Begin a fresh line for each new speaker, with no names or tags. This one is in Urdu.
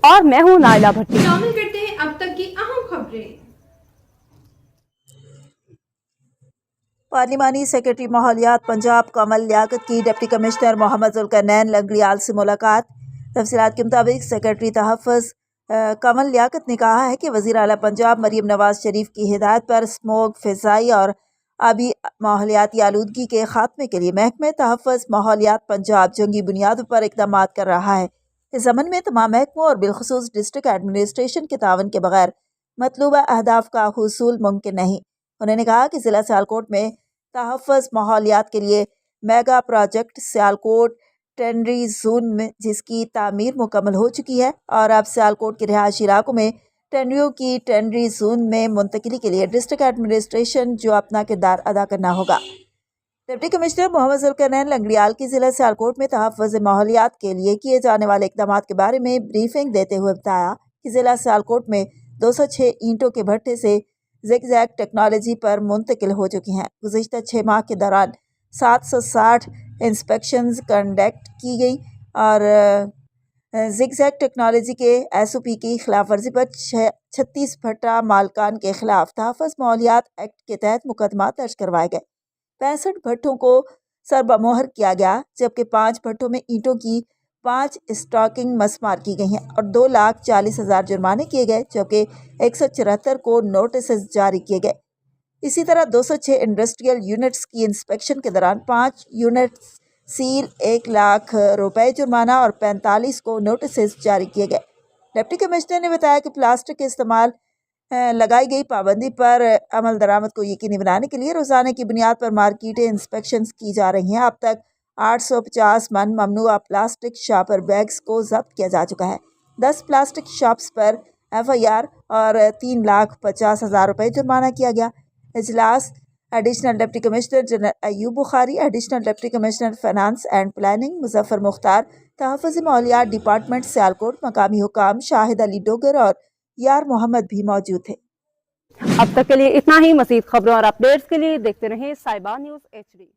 اور میں ہوں نائلہ بھٹی۔
شامل کرتے ہیں اب تک کی اہم خبریں۔
پارلیمانی سیکرٹری ماحولیات پنجاب کمل لیاقت کی ڈپٹی کمشنر محمد ذوالقرنین لنگڑیال سے ملاقات۔ تفصیلات کے مطابق سیکرٹری تحفظ کمل لیاقت نے کہا ہے کہ وزیر اعلیٰ پنجاب مریم نواز شریف کی ہدایت پر اسموگ، فضائی اور آبی ماحولیاتی آلودگی کے خاتمے کے لیے محکمہ تحفظ ماحولیات پنجاب جنگی بنیادوں پر اقدامات کر رہا ہے۔ اس ضمن میں تمام محکموں اور بالخصوص ڈسٹرکٹ ایڈمنسٹریشن کے تعاون کے بغیر مطلوبہ اہداف کا حصول ممکن نہیں۔ انہوں نے کہا کہ ضلع سیالکوٹ میں تحفظ ماحولیات کے لیے میگا پروجیکٹ سیالکوٹ ٹینڈری زون میں جس کی تعمیر مکمل ہو چکی ہے، اور اب سیالکوٹ کے رہائشی علاقوں میں ٹینڈریوں کی ٹینڈری زون میں منتقلی کے لیے ڈسٹرکٹ ایڈمنسٹریشن جو اپنا کردار ادا کرنا ہوگا۔ ڈپٹی کمشنر محمد ذوالقرنین لنگڑیال کی ضلع سیالکوٹ میں تحفظ ماحولیات کے لیے کیے جانے والے اقدامات کے بارے میں بریفنگ دیتے ہوئے بتایا کہ ضلع سیالکوٹ میں 206 اینٹوں کے بھٹے سے زگ زیگ ٹیکنالوجی پر منتقل ہو چکی ہیں۔ گزشتہ 6 ماہ کے دوران 760 انسپیکشنز کنڈکٹ کی گئیں اور زگ زیگ ٹیکنالوجی کے SOP کی خلاف ورزی پر 36 بھٹا مالکان کے خلاف تحفظ ماحولیات ایکٹ کے تحت مقدمات درج کروائے گئے۔ 65 بھٹوں کو سربمہر کیا گیا، جبکہ 5 بھٹوں میں اینٹوں کی 5 اسٹاکنگ مسمار کی گئی ہیں اور 2,40,000 جرمانے کیے گئے، جبکہ 174 کو نوٹسز جاری کیے گئے۔ اسی طرح 206 انڈسٹریل یونٹس کی انسپیکشن کے دوران 5 یونٹس سیل 1,00,000 روپے جرمانہ اور 45 کو نوٹسز جاری کیے گئے۔ ڈپٹی کمشنر نے بتایا کہ پلاسٹک کے استعمال لگائی گئی پابندی پر عمل درآمد کو یقینی بنانے کے لیے روزانہ کی بنیاد پر مارکیٹیں انسپیکشنز کی جا رہی ہیں۔ اب تک 850 من ممنوعہ پلاسٹک شاپر بیگز کو ضبط کیا جا چکا ہے۔ 10 پلاسٹک شاپس پر FIR اور 3,50,000 روپے جرمانہ کیا گیا۔ اجلاس additional deputy commissioner general Ayub Bukhari, additional deputy commissioner finance and planning Muzaffar Mukhtar, تحفظ ماحولیات ڈپارٹمنٹ سیالکوٹ، مقامی حکام شاہد علی ڈوگر اور یار محمد بھی موجود تھے۔
اب تک کے لیے اتنا ہی۔ مزید خبروں اور اپڈیٹس کے لیے دیکھتے رہیں صائبہ نیوز HD۔